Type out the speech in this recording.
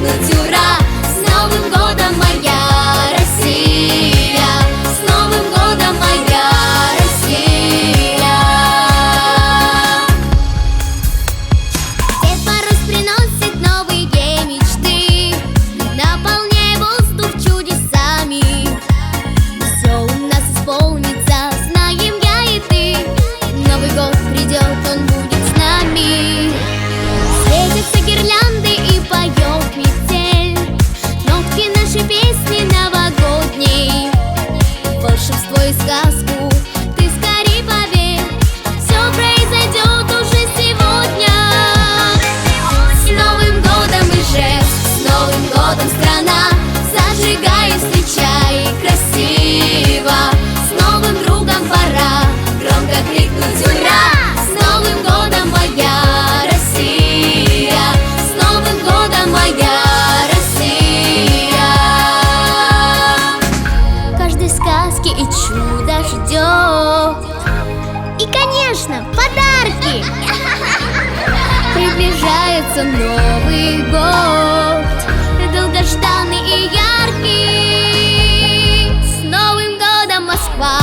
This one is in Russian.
крикнуть ура! С Новым годом, моя Россия! С Новым годом, моя Россия! Дед Мороз приносит новые мечты, наполняя воздух чудесами. Все у нас исполнится, знаем я и ты. Новый год придет, он будет с нами. Светятся гирлянды и поет метель, нотки нашей песни новогодней. Волшебство и сказку ты скорей поверь, все произойдет уже сегодня. С Новым годом, Ижевск, с Новым годом, страна! Зажигай, встречай красиво. С новым другом пора громко крикнуть ура! С Новым годом, моя Россия! С Новым годом, моя Россия! Каждой сказки и чудо ждет, и, конечно, подарки. Приближается Новый год, долгожданный и яркий. С Новым годом, Москва!